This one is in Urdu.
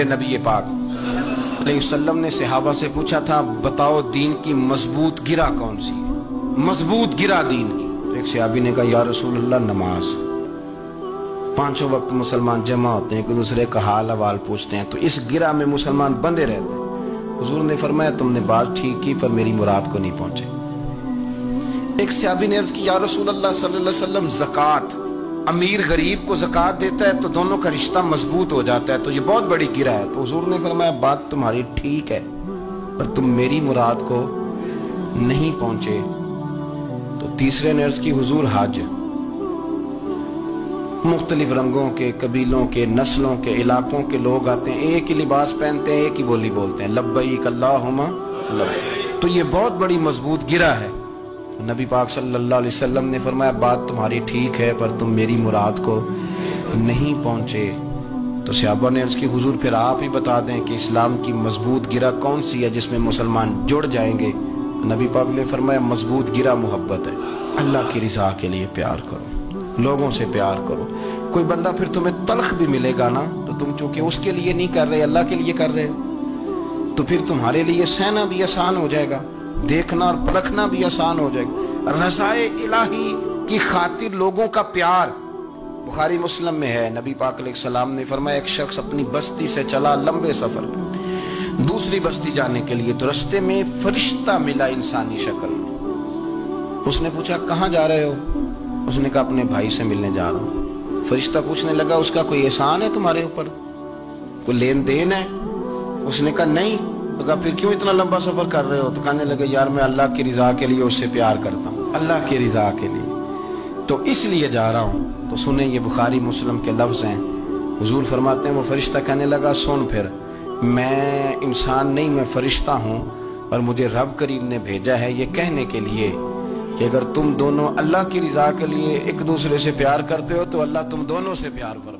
نبی پاک علیہ وسلم نے صحابہ سے پوچھا تھا بتاؤ دین کی مضبوط گرہ کون سی ہے؟ مضبوط گرہ دین کی. تو ایک صحابی نے کہا یا رسول اللہ نماز. 5 وقت مسلمان جمع ہوتے ہیں، ایک دوسرے کا حال احوال پوچھتے ہیں، تو اس گرہ میں مسلمان بندے رہتے ہیں. حضور نے فرمایا تم نے بات ٹھیک کی پر میری مراد کو نہیں پہنچے. ایک صحابی نے عرض کی یا رسول اللہ صلی اللہ علیہ وسلم زکوٰۃ، امیر غریب کو زکوٰۃ دیتا ہے تو دونوں کا رشتہ مضبوط ہو جاتا ہے، تو یہ بہت بڑی گرہ ہے. تو حضور نے فرمایا بات تمہاری ٹھیک ہے پر تم میری مراد کو نہیں پہنچے. تو تیسرے نے عرض کی حضور حج، مختلف رنگوں کے، قبیلوں کے، نسلوں کے، علاقوں کے لوگ آتے ہیں، ایک ہی لباس پہنتے ہیں، ایک ہی بولی بولتے ہیں، لبیک اللہم لبیک. تو یہ بہت بڑی مضبوط گرہ ہے. نبی پاک صلی اللہ علیہ وسلم نے فرمایا بات تمہاری ٹھیک ہے پر تم میری مراد کو نہیں پہنچے. تو صحابہ نے عرض کی حضور پھر آپ ہی بتا دیں کہ اسلام کی مضبوط گرہ کون سی ہے جس میں مسلمان جڑ جائیں گے. نبی پاک نے فرمایا مضبوط گرہ محبت ہے. اللہ کی رضا کے لیے پیار کرو، لوگوں سے پیار کرو. کوئی بندہ پھر تمہیں تلخ بھی ملے گا نا تو تم چونکہ اس کے لیے نہیں کر رہے، اللہ کے لیے کر رہے ہو، تو پھر تمہارے لیے سہنا بھی آسان ہو جائے گا، دیکھنا اور پرکھنا بھی آسان ہو جائے گا. رضائے الہی کی خاطر لوگوں کا پیار. بخاری مسلم میں ہے، نبی پاک علیہ السلام نے فرمایا ایک شخص اپنی بستی سے چلا لمبے سفر پہ دوسری بستی جانے کے لیے، تو رستے میں فرشتہ ملا انسانی شکل میں. اس نے پوچھا کہاں جا رہے ہو؟ اس نے کہا اپنے بھائی سے ملنے جا رہا ہوں. فرشتہ پوچھنے لگا اس کا کوئی احسان ہے تمہارے اوپر، کوئی لین دین ہے؟ اس نے کہا نہیں. تو کہا پھر کیوں اتنا لمبا سفر کر رہے ہو؟ تو کہنے لگے یار میں اللہ کی رضا کے لیے اس سے پیار کرتا ہوں، اللہ کی رضا کے لیے تو اس لیے جا رہا ہوں. تو سنیں یہ بخاری مسلم کے لفظ ہیں. حضور فرماتے ہیں وہ فرشتہ کہنے لگا سن پھر میں انسان نہیں، میں فرشتہ ہوں اور مجھے رب کریم نے بھیجا ہے یہ کہنے کے لیے کہ اگر تم دونوں اللہ کی رضا کے لیے ایک دوسرے سے پیار کرتے ہو تو اللہ تم دونوں سے پیار فرمائے.